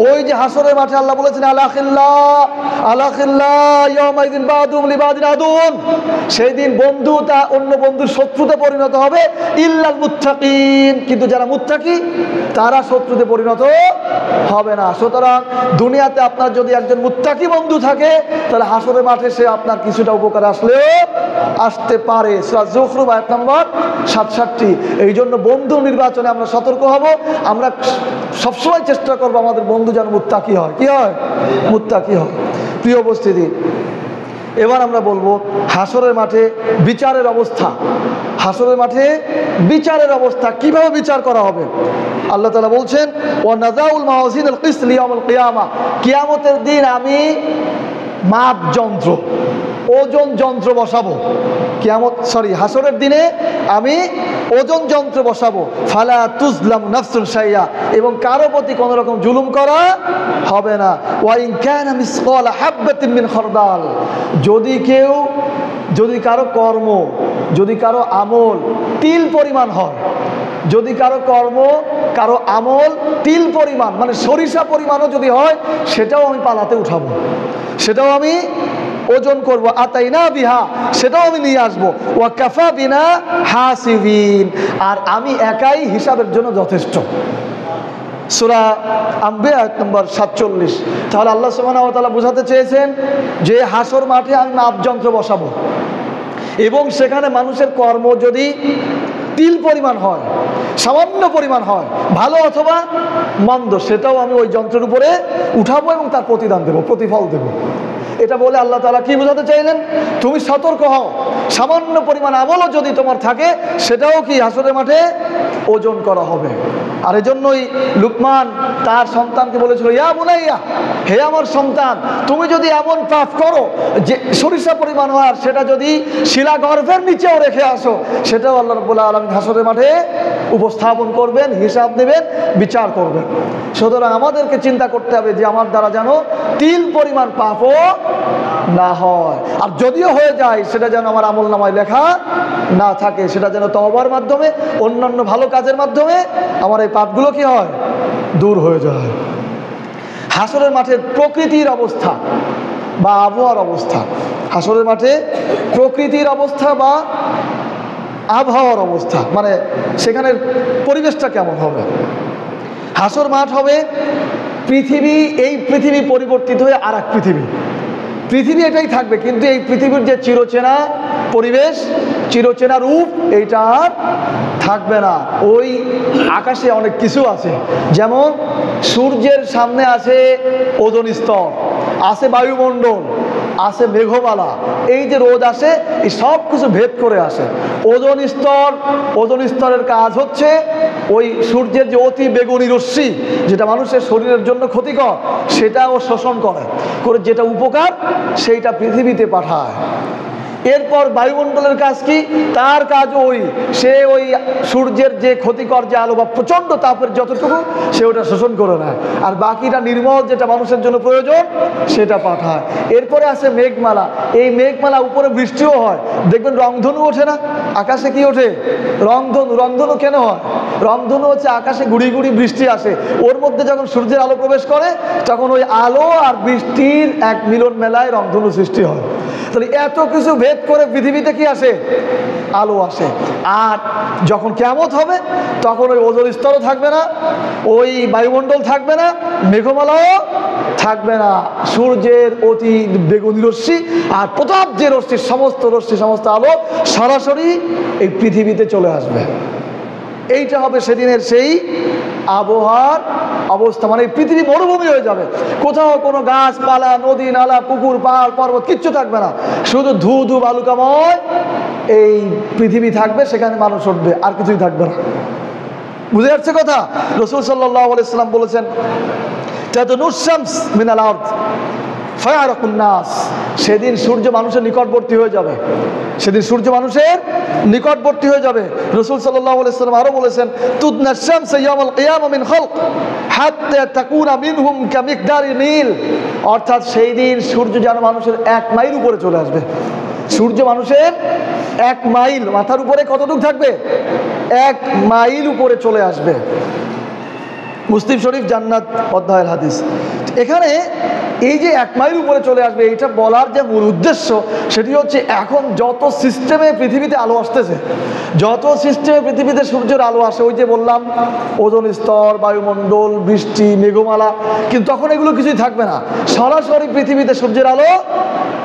A: ওই যে হাসরের মাঠে আল্লাহ বলেছেন আলাখিল্লাহ ইয়াওমাইযিন বা'দুহুম লিবা'দিন আদুউন, সেই দিন বন্ধু তা অন্য বন্ধুর শত্রুতে পরিণত হবে। ইল্লাল মুত্তাকিন, কিন্তু যারা মুত্তাকি তারা শত্রুতে পরিণত হবে না। সুতরাং দুনিয়াতে আপনার যদি একজন মুত্তাকি বন্ধু থাকে, তাহলে হাসরের মাঠে সে আপনার কিছুটা উপকার আসলেও আসতে পারে। সূরা যুখরুফ আয়াত নম্বর 67। এই জন্য বন্ধু নির্বাচনে আমরা সতর্ক হব। আমরা সবসময় চেষ্টা করবো আমাদের বন্ধু যেন মুত্তাকি হয়। কি হয়? মুত্তাকি হয়। প্রিয় উপস্থিতি, এবার আমরা বলবো হাসরের মাঠে বিচারের অবস্থা। হাসরের মাঠে বিচারের অবস্থা, কিভাবে বিচার করা হবে? আল্লাহ তাআলা বলছেন, ওয়া নাযাউল মাওয়াজিনাল কিসত লিয়াউমিল কিয়ামা, কিয়ামতের দিন আমি মাপ যন্ত্র, ওজন যন্ত্র বসাবো। হাসরের দিনে আমি ওজন যন্ত্র বসাবো। ফালা তুজলাম নাফসুন শাইয়া, এবং কারো প্রতি কোনো রকম জুলুম করা হবে না। ওয়া ইন কানা মিসকালা হাববাতিন মিন খারদাল, যদি কারো কর্ম, যদি কারো আমল তিল পরিমাণ হয়, যদি কারো কর্ম কারো আমল তিল পরিমাণ মানে সরিষা পরিমাণও যদি হয়, সেটাও আমি পালাতে উঠাবো, সেটাও আমি ওজন করব, আতাইনা বিহা, সেটাও আমি নিয়ে আসবো, ওয়া কাফা বিনা হাসিবিন, আর আমি একাই হিসাবের জন্য যথেষ্ট। সূরা আম্বিয়া আয়াত নম্বর 47। তাহলে আল্লাহ সুবহানাহু ওয়া তাআলা বোঝাতে চেয়েছেন যে হাসর মাঠে আমি মাপযন্ত্র বসাবো, এবং সেখানে মানুষের কর্ম যদি তিল পরিমাণ হয়, সামান্য পরিমাণ হয়, ভালো অথবা মন্দ, সেটাও আমি ওই যন্ত্রের উপরে উঠাবো এবং তার প্রতিদান দেবো, প্রতিফল দেবো। এটা বলে আল্লাহ তাআলা কি বোঝাতে চাইলেন? তুমি সতর্ক হও, সামান্য পরিমাণ আমলও যদি তোমার থাকে সেটাও কি হাসরের মাঠে ওজন করা হবে। আর এজন্যই লুকমান তার সন্তানকে বলেছিল, ইয়া বুনাইয়া, হে আমার সন্তান, তুমি যদি এমন পাপ করো যে সরিষা পরিমাণ হয়, আর সেটা যদি শিলা গর্ভের নিচেও রেখে আসো, সেটাও আল্লাহ রাব্বুল আলামিন হাসরের মাঠে উপস্থাপন করবেন, হিসাব নেবেন, বিচার করবেন। সুতরাং আমাদেরকে চিন্তা করতে হবে যে আমার দ্বারা যেন তিল পরিমাণ পাপও না হয়, আর যদিও হয়ে যায় সেটা যেন আমার আমল নামায় লেখা না থাকে, সেটা যেন তওবার মাধ্যমে, অন্যান্য ভালো কাজের মাধ্যমে আমার এই পাপগুলো কি হয়, দূর হয়ে যায়। হাসরের মাঠে প্রকৃতির অবস্থা বা আবহাওয়ার অবস্থা, হাসরের মাঠে প্রকৃতির অবস্থা বা আবহাওয়ার অবস্থা, মানে সেখানের পরিবেশটা কেমন হবে। হাসর মাঠ হবে পৃথিবী, এই পৃথিবী পরিবর্তিত হয়ে আর এক পৃথিবী, পৃথিবী এটাই থাকবে, কিন্তু এই পৃথিবীর যে চিরচেনা পরিবেশ, চিরচেনা রূপ, এইটা আর থাকবে না। ওই আকাশে অনেক কিছু আছে, যেমন সূর্যের সামনে আছে ওজোন স্তর, আছে বায়ুমণ্ডল, আছে মেঘমালা, এই যে রোদ আসে এই সব কিছু ভেদ করে আসে। ওজোন স্তর, ওজোন স্তরের কাজ হচ্ছে ওই সূর্যের যে অতি বেগুনি রশ্মি, যেটা মানুষের শরীরের জন্য ক্ষতিকর, সেটাও শোষণ করে, যেটা উপকার সেইটা পৃথিবীতে পাঠায়। এরপর বায়ুমণ্ডলের কাজ কি? তার কাজ ওই সূর্যের যে ক্ষতিকর যে আলো বা প্রচণ্ড তাপের যতটুকু, সে ওটা শোষণ করে নেয়, আর বাকিটা নির্মল যেটা মানুষের জন্য প্রয়োজন সেটা পাঠায়। এরপরে আছে মেঘমালা, এই মেঘমালা উপরে বৃষ্টিও হয়, দেখবেন রংধনু ওঠে না আকাশে, কি ওঠে? রংধনু। রংধনু কেন হয়? রংধনু হচ্ছে আকাশে গুড়ি গুড়ি বৃষ্টি আসে, ওর মধ্যে যখন সূর্যের আলো প্রবেশ করে তখন ওই আলো আর বৃষ্টির এক মিলন মেলায় রংধনু সৃষ্টি হয়। তাহলে এত কিছু ভেদ করে পৃথিবীতে কি আসে? আলো আসে। আর যখন কিয়ামত হবে তখন ওই ওজোন স্তরও থাকবে না, ওই বায়ুমণ্ডল থাকবে না, মেঘমালাও থাকবে না, সূর্যের অতি বেগুনি রশ্মি আর প্রতাপ যে রশ্মি, সমস্ত রশ্মি, সমস্ত আলো সরাসরি এই পৃথিবীতে চলে আসবে। এইটা হবে সেদিনের সেই আবহাওয়ার অবস্থা, মানে পৃথিবী মরুভূমি হয়ে যাবে, কোথাও কোনো গাছপালা, নদী নালা, পুকুর, পাহাড়, পর্বত কিচ্ছু থাকবে না, শুধু ধু ধু বালুকাময় এই পৃথিবী থাকবে, সেখানে মানুষ উঠবে, আর কিছুই থাকবে না। বুঝে যাচ্ছে কথা? রাসূল সাল্লাল্লাহু আলাইহি ওয়াসাল্লাম বলেছেন, তাদনুস শামস মিনাল আরদ ফায়ারাকুন নাস, সেদিন সূর্য মানুষের নিকটবর্তী হয়ে যাবে, সেদিন সূর্য মানুষের নিকটবর্তী হয়ে যাবে। রাসূল সাল্লাল্লাহু আলাইহি ওয়াসাল্লাম আরো বলেছেন, তুদনা শামস ইয়াউমাল কিয়ামা মিন খালক হাত্তা তাকুনা মিনহুম কামিকদারি নীল, অর্থাৎ সেই দিন সূর্য যেন মানুষের 1 মাইল উপরে চলে আসবে। সূর্য মানুষের 1 মাইল, মাথার উপরে কতটুকু থাকবে? 1 মাইল উপরে চলে আসবে। মুসলিম শরীফ জান্নাত অধ্যায়ের হাদিস। এখানে এই যে 1 মাইল উপরে চলে আসবে, এটা বলার যে মূল উদ্দেশ্য সেটি হচ্ছে, এখন যত সিস্টেমে পৃথিবীতে আলো আসতেছে, যত সিস্টেমে পৃথিবীতে সূর্যের আলো আসে, ওই যে বললাম ওজোন স্তর, বায়ুমণ্ডল, বৃষ্টি, মেঘমালা, কিন্তু তখন এগুলো কিছুই থাকবে না, সরাসরি পৃথিবীতে সূর্যের আলো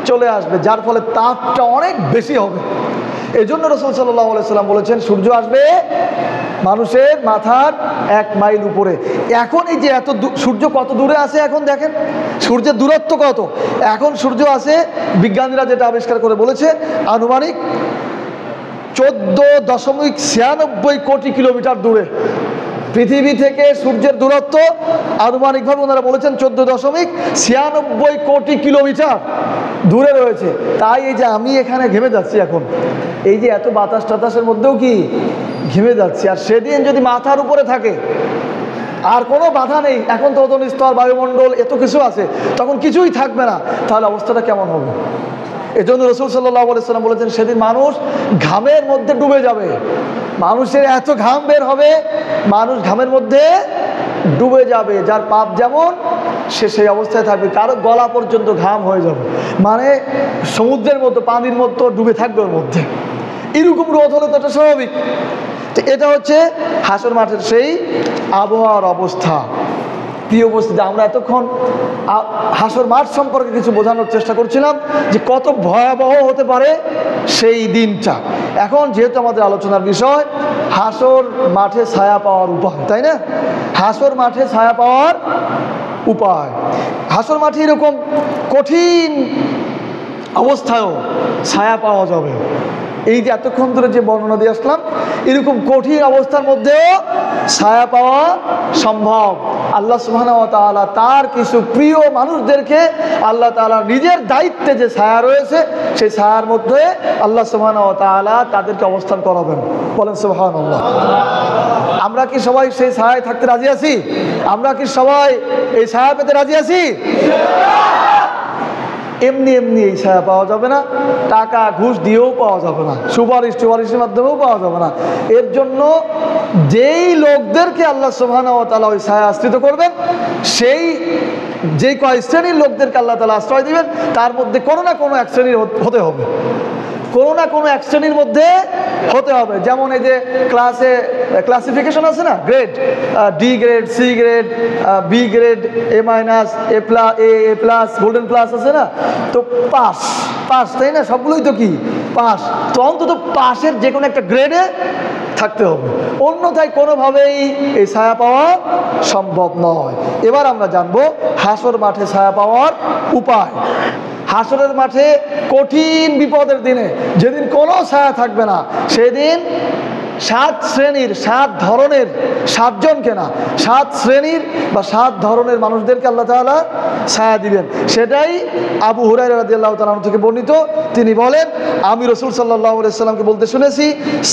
A: চলে আসবে, যার ফলে তাপটা অনেক বেশি হবে। এই জন্য রাসূল সাল্লাল্লাহু আলাইহি ওয়াসাল্লাম বলেছেন, সূর্য আসবে মানুষের মাথার 1 মাইল উপরে। এখন এই যে এত সূর্য কত দূরে আছে, এখন দেখেন সূর্যের দূরত্ব কত। এখন সূর্য আছে, বিজ্ঞানীরা যেটা আবিষ্কার করে বলেছে, আনুমানিক 14.96 কোটি কিলোমিটার দূরে। পৃথিবী থেকে সূর্যের দূরত্ব আনুমানিকভাবে ওনারা বলেছেন 14.96 কোটি কিলোমিটার দূরে রয়েছে। তাই এই যে আমি এখানে ঘেমে যাচ্ছি, এখন এই যে এত বাতাস টাতাসের মধ্যেও কি ঘেমে যাচ্ছি, আর সেদিন যদি মাথার উপরে থাকে আর কোনো বাধা নেই, এখন তো ওজোন স্তর, বায়ুমণ্ডল, এত কিছু আছে, তখন কিছুই থাকবে না, তাহলে অবস্থাটা কেমন হবে? এজন্য রাসূল সাল্লাল্লাহু আলাইহি ওয়াসাল্লাম বলেছেন, সেদিন মানুষ ঘামের মধ্যে ডুবে যাবে, মানুষের এত ঘাম বের হবে, মানুষ ঘামের মধ্যে ডুবে যাবে, যার পাপ যেমন সে সেই অবস্থায় থাকবে, কারো গলা পর্যন্ত ঘাম হয়ে যাবে, মানে সমুদ্রের মতো পানির মতো ডুবে থাকবে ওর মধ্যে। এরকম রোদ হলে তো এটা স্বাভাবিক। তো এটা হচ্ছে হাসর মাঠের সেই আবহাওয়ার অবস্থা। প্রিয় উপস্থিতি, আমরা এতক্ষণ হাসর মাঠ সম্পর্কে কিছু বোঝানোর চেষ্টা করছিলাম যে কত ভয়াবহ হতে পারে সেই দিনটা। এখন যেহেতু আমাদের আলোচনার বিষয় হাসর মাঠে ছায়া পাওয়ার উপায়, তাই না? হাসর মাঠে ছায়া পাওয়ার উপায়। হাসর মাঠে এরকম কঠিন অবস্থায়ও ছায়া পাওয়া যাবে। এই যে এতক্ষণ ধরে যে বর্ণনা দিয়ে আসলাম, এরকম কঠিন অবস্থার মধ্যেও ছায়া পাওয়া সম্ভব। আল্লাহ সুবহানাহু ওয়া তাআলা তার কিছু প্রিয় মানুষদেরকে আল্লাহ তাআলা নিজের দায়িত্বে যে ছায়া রয়েছে সেই ছায়ার মধ্যে আল্লাহ সুবহানাহু ওয়া তাআলা তাদেরকে অবস্থান করাবেন। বলেন সুবহানাল্লাহ। আমরা কি সবাই সেই ছায়ায় থাকতে রাজি আছি? আমরা কি সবাই এই ছায়া পেতে রাজি আছি? এমনি এমনি এই ছায়া পাওয়া যাবে না, টাকা ঘুষ দিয়েও পাওয়া যাবে না, সুপারিশের মাধ্যমেও পাওয়া যাবে না। এর জন্য যেই লোকদেরকে আল্লাহ সুবহানাহু ওয়া তাআলা ওই ছায়া আশ্রিত করবেন, সেই যেই কয় শ্রেণীর লোকদেরকে আল্লাহ তাআলা আশ্রয় দিবেন, তার মধ্যে কোনো না কোনো এক শ্রেণীর হতে হবে, কোনো না কোনো এক শ্রেণীর মধ্যে হতে হবে। যেমন এই যে ক্লাসিফিকেশন আছে না, grade, D grade, C grade, B grade, A minus, A plus, golden plus আছে না, তো পাস, তাই না? সবগুলোই তো কি পাস। তো অন্তত পাসের যে কোনো একটা গ্রেডে থাকতে হবে, অন্যথায় কোনোভাবেই এই ছায়া পাওয়া সম্ভব নয়। এবার আমরা জানবো হাসর মাঠে ছায়া পাওয়ার উপায়। হাসরের মাঠে কঠিন বিপদের দিনে যেদিন কোনো ছায়া থাকবে না, সেদিন 7 শ্রেণীর 7 ধরনের, 7 জনকে না, 7 শ্রেণীর বা 7 ধরনের মানুষদেরকে আল্লাহ তাআলা ছায়া দিবেন। সেটাই আবু হুরায়রা রাদিয়াল্লাহু তাআলা থেকে বর্ণিত। তিনি বলেন, আমি রাসূল সাল্লাল্লাহু আলাইহি সাল্লামকে বলতে শুনেছি,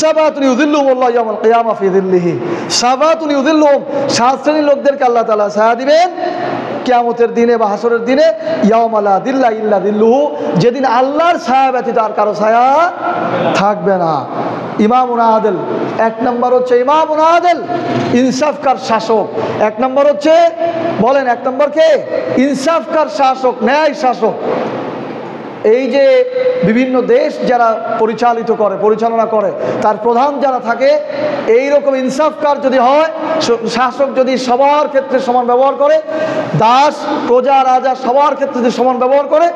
A: সাবাতুন ইউযিল্লুহুমুল্লাহু ইয়াওমাল কিয়ামা ফি যিল্লিহি। সাবাতুন ইউযিল্লুহুম, 7 শ্রেণীর লোকদেরকে আল্লাহ তাআলা ছায়া দিবেন কিয়ামতের দিনে বা হাসরের দিনে, ইয়াওমা লা দিল্লা ইল্লা দিল্লুহু, যেদিন আল্লাহর ছায়া ব্যতীত আর কারো ছায়া থাকবে না। ইমামুন আদিল, 1 নম্বর হচ্ছে ইমামুন আদিল, ইনসাফকার শাসক। 1 নম্বর হচ্ছে, বলেন 1 নম্বর কে? ইনসাফকার শাসক, ন্যায় শাসক। এই যে বিভিন্ন দেশ যারা পরিচালনা করে, তার প্রধান যারা থাকে, এই রকম ইনসাফকার যদি হয়, শাসক যদি সবার ক্ষেত্রে সমান ব্যবহার করে, দাস প্রজা রাজা সবার ক্ষেত্রে যদি সমান ব্যবহার করে,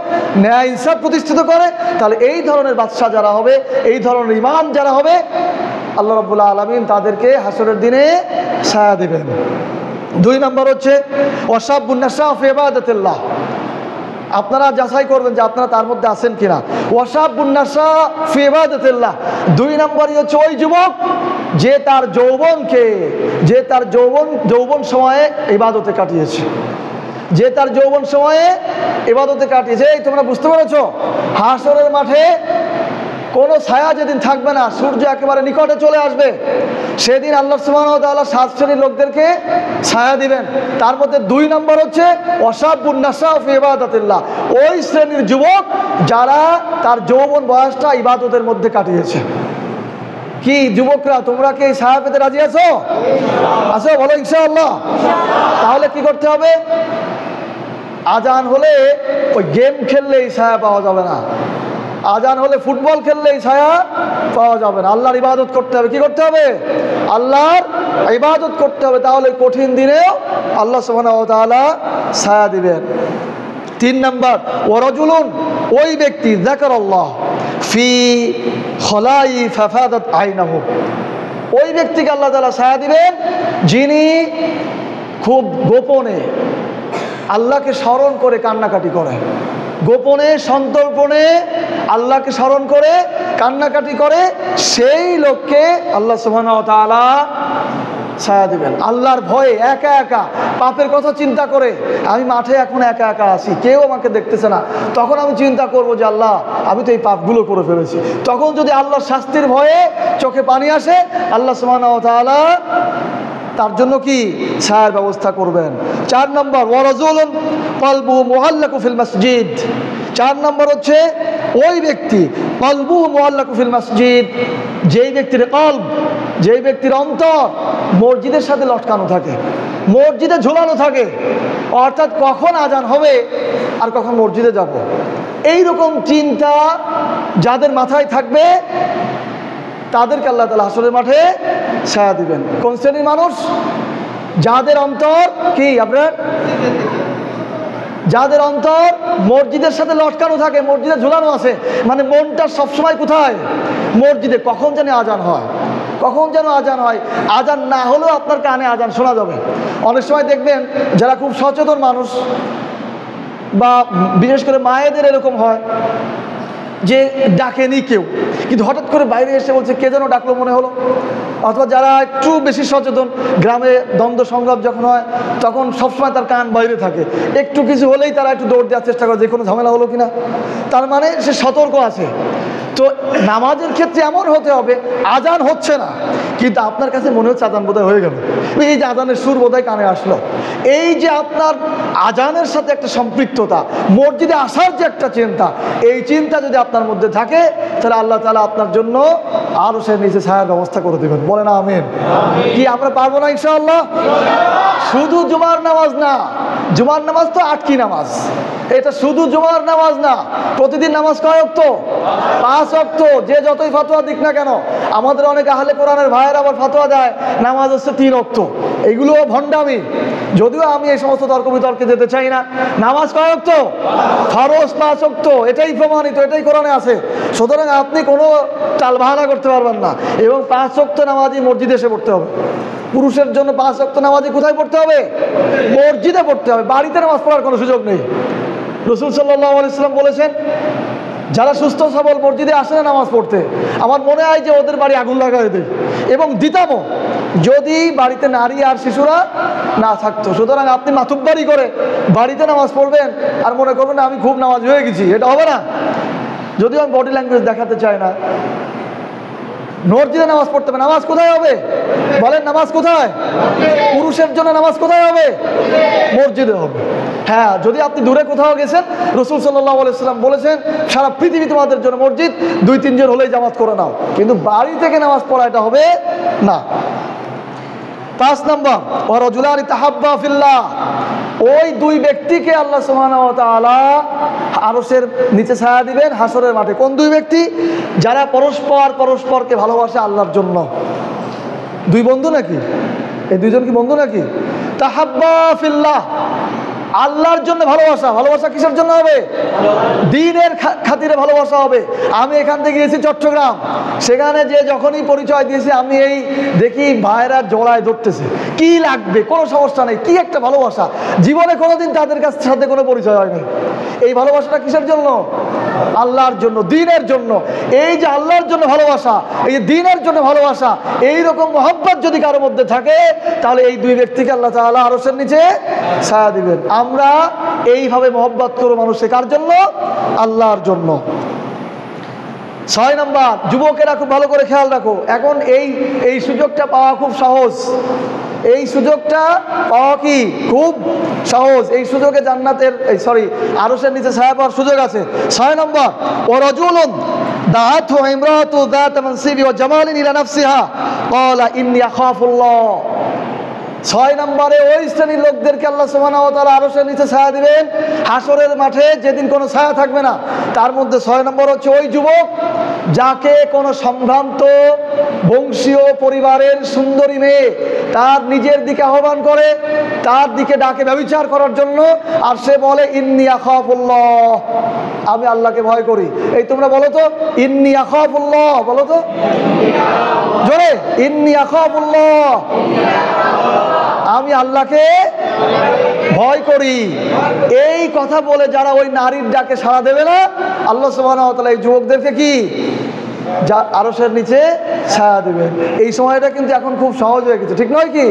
A: ন্যায় ইনসাফ প্রতিষ্ঠিত করে, তাহলে এই ধরনের বাদশা যারা হবে, এই ধরনের ইমাম যারা হবে, আল্লাহ রাব্বুল আলামিন তাদেরকে হাসরের দিনে ছায়া দেবেন। 2 নম্বর হচ্ছে ওয়াশাবুন নাশা ফি ইবাদাতিল্লাহ। আপনারা যাচাই করবেন যে আপনারা তার মধ্যে আছেন কিনা। ওয়াশাবুন নাশা ফি ইবাদাতিল্লাহ। 2 নম্বরই হচ্ছে ওই যুবক যে তার যৌবন সময়ে ইবাদতে কাটিয়েছে, যে তার যৌবন সময়ে ইবাদতে কাটিয়েছে। এই তোমরা বুঝতে পেরেছো, হাসরের মাঠে কোনো ছায়া যেদিন থাকবে না, সূর্য একেবারে নিকটে চলে আসবে, সেদিন আল্লাহ সুবহানাহু ওয়া তাআলা 7 শ্রেণীর লোকদেরকে ছায়া দিবেন। তার মধ্যে 2 নম্বর হচ্ছে ওয়াশাবুন নাশা ফি ইবাদাতিল্লাহ, ওই শ্রেণীর যুবক যারা তার যৌবন বয়সটা ইবাদতের মধ্যে কাটিয়েছে। কি যুবকরা, তোমরা কি ছায়া পেতে রাজি আছো? আছো? বলো ইনশাআল্লাহ। তাহলে কি করতে হবে? আজান হলে ওই গেম খেললেই ছায়া পাওয়া যাবে না, আজান হলে ফুটবল খেললেই ছায়া পাওয়া যাবে না। আল্লাহর ইবাদত করতে হবে। কি করতে হবে? আল্লাহর ইবাদত করতে হবে। তাহলে কঠিন দিনেও আল্লাহ সুবহানাহু ওয়া তাআলা ছায়া দিবেন। 3 নম্বর, ওয়ারাজুলুন, ওই ব্যক্তি যাকারাল্লাহ ফি খলাই ফাফাদাত আইনাহু, ওই ব্যক্তিকে আল্লাহ তাআলা ছায়া দিবেন যিনি খুব গোপনে আল্লাহকে স্মরণ করে কান্নাকাটি করে, গোপনে সন্তর্পণে আল্লাহকে স্মরণ করে কান্নাকাটি করে, সেই লোককে আল্লাহ সুবহানাহু ওয়া তাআলা ছায়া দিবেন। আল্লাহর ভয়ে একা একা পাপের কথা চিন্তা করে, আমি মাঠে এখন একা একা আছি, কেউ আমাকে দেখতেছে না, তখন আমি চিন্তা করব যে আল্লাহ আমি তো এই পাপগুলো করে ফেলেছি। তখন যদি আল্লাহর শাস্তির ভয়ে চোখে পানি আসে, আল্লাহ সুবহানাহু ওয়া তাআলা তার জন্য কি ছায়ার ব্যবস্থা করবেন। 4 নম্বর, ওয়ারাজুলুন কলবুহু মুআল্লাকু ফিল মসজিদ। 4 নম্বর হচ্ছে ওই ব্যক্তি কলবুহু মুআল্লাকু ফিল মসজিদ, যেই ব্যক্তির কলব, যেই ব্যক্তির অন্তর মসজিদের সাথে লটকানো থাকে, মসজিদে ঝুলানো থাকে, অর্থাৎ কখন আজান হবে আর কখন মসজিদে যাব, এইরকম চিন্তা যাদের মাথায় থাকবে তাদেরকে আল্লাহ তাআলা হাসরের মাঠে ছায়া দিবেন। কোন শ্রেণীর মানুষ? যাদের অন্তর কি আপনার, যাদের অন্তর মসজিদের সাথে লটকানো থাকে, মসজিদে ঝুলানো আছে, মানে মনটা সবসময় কোথায়? মসজিদে। কখন যেন আজান হয়, কখন যেন আজান হয়। আজান না হলেও আপনার কানে আজান শোনা যাবে। অনেক সময় দেখবেন যারা খুব সচেতন মানুষ বা বিশেষ করে মায়েদের এরকম হয় যে ডাকেনি কেউ, কিন্তু হঠাৎ করে বাইরে এসে বলছে কে যেন ডাকলো মনে হলো। অথবা যারা একটু বেশি সচেতন, গ্রামে দ্বন্দ্ব সংঘাত যখন হয় তখন সবসময় তার কান বাইরে থাকে, একটু কিছু হলেই তারা একটু দৌড় দেওয়ার চেষ্টা করে যে কোনো ঝামেলা হলো কিনা, তার মানে সে সতর্ক আছে। তো নামাজের ক্ষেত্রে এমন হতে হবে আজান হচ্ছে না কিন্তু আপনার কাছে মনে হচ্ছে আজান বোধহয় হয়ে গেল, এই যে আজানের সুর বোধহয় কানে আসলো, এই যে আপনার আজানের সাথে একটা সম্পৃক্ততা, মসজিদে আসার যে একটা চিন্তা, এই চিন্তা যদি আপনার মধ্যে থাকে তাহলে আল্লাহ তাআলা আপনার জন্য আরো সে নিচে ছায়ার ব্যবস্থা করে দেবেন। বলেন আমিন। কি আমরা পারবো না ইনশাআল্লাহ? শুধু জুমার নামাজ না, জুমার নামাজ তো আটকি নামাজ, এটা শুধু জুমার নামাজ না, প্রতিদিন নামাজ কয় ওয়াক্ত? 5 ওয়াক্ত। যে যতই ফতোয়া দিক না কেন, আমাদের অনেক আহলে কোরআনের ভাইয়েরা আবার ফতোয়া দেয় নামাজ হচ্ছে 3 ওয়াক্ত, এগুলোও ভণ্ডামি। যদিও আমি এই সমস্ত তর্ক বিতর্কে যেতে চাই না। নামাজ কয় ওয়াক্ত? ফরজ 5 ওয়াক্ত, এটাই প্রমাণিত, এটাই কোরআনে আছে। সুতরাং আপনি কোনো চাল বাহানা করতে পারবেন না। এবং 5 ওয়াক্ত নামাজই মসজিদে এসে পড়তে হবে। পুরুষের জন্য 5 ওয়াক্ত নামাজই কোথায় পড়তে হবে? মসজিদে পড়তে হবে, বাড়িতে নামাজ পড়ার কোনো সুযোগ নেই। রাসূল সাল্লাল্লাহু আলাইহি ওয়াসাল্লাম বলেছেন যারা সুস্থ সবল মসজিদে আসে না নামাজ পড়তে, আমার মনে হয় যে ওদের বাড়ি আগুন লাগাই দেয়, এবং দিতামও যদি বাড়িতে নারী আর শিশুরা না থাকতো। সুতরাং আপনি মাতুব্বারি করে বাড়িতে নামাজ পড়বেন আর মনে করবেন না আমি খুব নামাজ হয়ে গেছি, এটা হবে না। যদিও আমি বডি ল্যাঙ্গুয়েজ দেখাতে চাই না, মসজিদে নামাজ পড়তে হবে। নামাজ কোথায় হবে বলেন? নামাজ কোথায়? পুরুষের জন্য নামাজ কোথায় হবে? মসজিদে হবে। হ্যাঁ, যদি আপনি দূরে কোথাও গেছেন, রাসূল সাল্লাল্লাহু আলাইহি ওয়াসাল্লাম বলেছেন সারা পৃথিবী তোমাদের জন্য মসজিদ, 2-3 জন হলেই জামাত করে নাও, কিন্তু বাড়ি থেকে নামাজ পড়া এটা হবে না। 5 নম্বর, ওয়া রাজুলানি তাহাব্বা ফিল্লাহ, ওই 2 ব্যক্তিকে আল্লাহ সুবহানাহু ওয়া তাআলা আরশের নিচে ছায়া দিবেন হাসরের মাঠে। কোন 2 ব্যক্তি? যারা পরস্পরকে ভালোবাসে আল্লাহর জন্য। 2 বন্ধু নাকি? এই 2 জন কি বন্ধু নাকি? তাহাব্বা ফিল্লাহ, আল্লাহর জন্য ভালোবাসা। ভালোবাসা কিসের জন্য হবে? দ্বীনের খাতিরে ভালোবাসা হবে। আমি এখান থেকে গিয়েছি চট্টগ্রাম, সেখানে যে যখনই পরিচয় দিয়েছি আমি এই দেখি ভাইরা জড়ায় ধরতেছে, কি লাগবে, কোনো সমস্যা নেই, কি একটা ভালোবাসা। জীবনে কোনোদিন তাদের সাথে কোনো পরিচয় হয়নি। এই ভালোবাসাটা কিসের জন্য? আল্লাহর জন্য, দ্বীনের জন্য। এই যে আল্লাহর জন্য ভালোবাসা, এই যে দ্বীনের জন্য ভালোবাসা, এইরকম মহব্বত যদি কারোর মধ্যে থাকে তাহলে এই 2 ব্যক্তিকে আল্লাহ তাআলা আরশের নিচে ছায়া দিবেন। আমরা এইভাবে মহব্বত করব মানুষকে, কার জন্য? আল্লাহর জন্য। 6 নম্বর, যুবকেরা খুব ভালো করে খেয়াল রাখো, এখন এই সুযোগটা পাওয়া খুব সহজ। এই সুযোগটা পাওয়া কি খুব সহজ। এই সুযোগে জান্নাতের আরশের নিচে ছায়া পাওয়ার সুযোগ আছে। 6 নম্বর, ওয়া রাজুলুন দাআতহু ইমরাতু যাত মানসিবি ওয়া জামালিন ইলা নাফসিহা ক্বালা ইন্নী আখাফুল্লাহ। 6 নম্বরে ওই শ্রেণীর লোকদেরকে আল্লাহ সুবহানাহু ওয়া তাআলা আরশের নিচে ছায়া দিবেন হাসরের মাঠে, যেদিন কোনো ছায়া থাকবে না। তার মধ্যে 6 নম্বর হচ্ছে ওই যুবক যাকে কোনো সম্ভ্রান্ত বংশীয় পরিবারের সুন্দরী মেয়ে তার নিজের দিকে আহ্বান করে, তার দিকে ডাকে ব্যভিচার করার জন্য, আর সে বলে ইন্নী আখাফুল্লাহ, আমি আল্লাহকে ভয় করি। এই তোমরা বলো তো ইন্নী আখাফুল্লাহ, বলো তো জোরে, ইন্নী আখাফুল্লাহ, আমি আল্লাহকে ভয় করি। এই কথা বলে যারা ওই নারীর ডাকে সাড়া দেবে না, আল্লাহ সুবহানাহু ওয়া তাআলা এই যুবকদেরকে কি আরশের নিচে ছায়া দিবেন। এই সময়টা কিন্তু এখন খুব সহজ হয়ে গেছে, ঠিক নয় কি?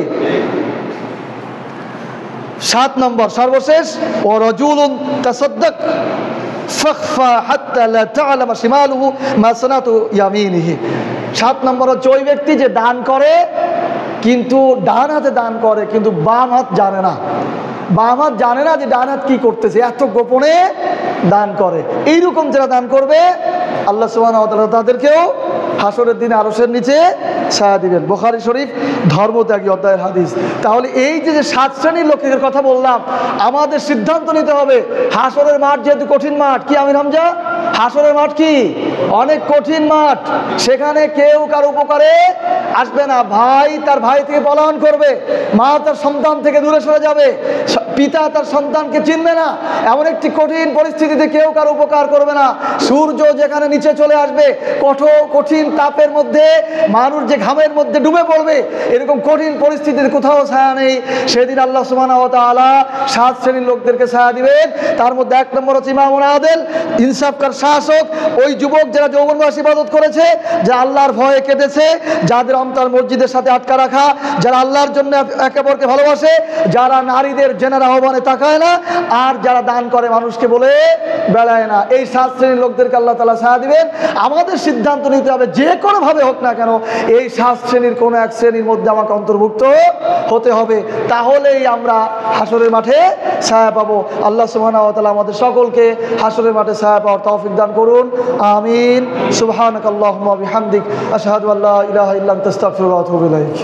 A: 7 নম্বর, সর্বশেষ, ও রাজুলুন তাসাদ্দাক ফাখফা হাত্তা লা তা'লামা শিমালুহু মা সানাতু ইয়ামিনিহি। 7 নম্বর হচ্ছে ওই ব্যক্তি যে দান করে, কিন্তু ডান হাতে দান করে, কিন্তু বাম হাত জানে না। বাম হাত জানে না যে ডান হাত কি করতেছে, এত গোপনে দান করে। এইরকম যারা দান করবে আল্লাহ সুবহানাহু ওয়া তাআলা তাদেরকেও হাসরের দিনে আরশের নিচে ছায়া দিবেন। বুখারী শরীফ ধর্মত্যাগী অধ্যায়ের হাদিস। তাহলে এই যে 7 শ্রেণীর লোকের কথা বললাম, আমাদের সিদ্ধান্ত নিতে হবে। হাসরের মাঠ যেহেতু কঠিন মাঠ, কি আমির হামজা, হাসরের মাঠ কি অনেক কঠিন মাঠ, সেখানে কেউ কারো উপকারে আসবে না। ভাই তার ভাই থেকে পলায়ন করবে, মা তার সন্তান থেকে দূরে সরে যাবে, পিতা তার সন্তানকে চিনবে না। এমন একটি কঠিন পরিস্থিতিতে কেউ কারো উপকার করবে না। সূর্য যেখানে নিচে চলে আসবে, কঠিন তাপের মধ্যে মানুষ যে ঘামের মধ্যে ডুবে পড়বে, এরকম কঠিন পরিস্থিতিতে কোথাও ছায়া নেই। সেদিন আল্লাহ সুবহানাহু ওয়া তাআলা 7 শ্রেণীর লোকদেরকে ছায়া দিবেন। তার মধ্যে 1 নম্বর হচ্ছে ইমামুন আদিল, ইনসাফকার শাসক। ওই যুবক যারা যৌবন বয়সে ইবাদত করেছে, যে আল্লাহর ভয়ে কেঁদেছে, যাদের অন্তর মসজিদের সাথে আটকা রাখা, যারা আল্লাহর জন্য একে অপরকে ভালোবাসে, যারা নারীদের জেনার আহ্বানে তাকায় না, আর যারা দান করে মানুষকে বলে বেড়ায় না। এই 7 শ্রেণীর লোকদেরকে আল্লাহ তাআলা ছায়া দিবেন। আমাদের সিদ্ধান্ত নিতে হবে, যে কোনোভাবে হোক না কেন এই 7 শ্রেণীর কোনো এক শ্রেণীর মধ্যে আমাকে অন্তর্ভুক্ত হতে হবে। তাহলেই আমরা হাসরের মাঠে ছায়া পাবো। আল্লাহ সুবহানাহু ওয়া তাআলা আমাদের সকলকে হাসরের মাঠে ছায়া পাওয়ার তৌফিক দান করুন। আমিন। সুবহানাকাল্লাহুম্মা ওয়া বিহামদিক, আশহাদু আল্লা ইলাহা ইল্লা আনতা, আস্তাগফিরুকা ওয়া আতুবু ইলাইক।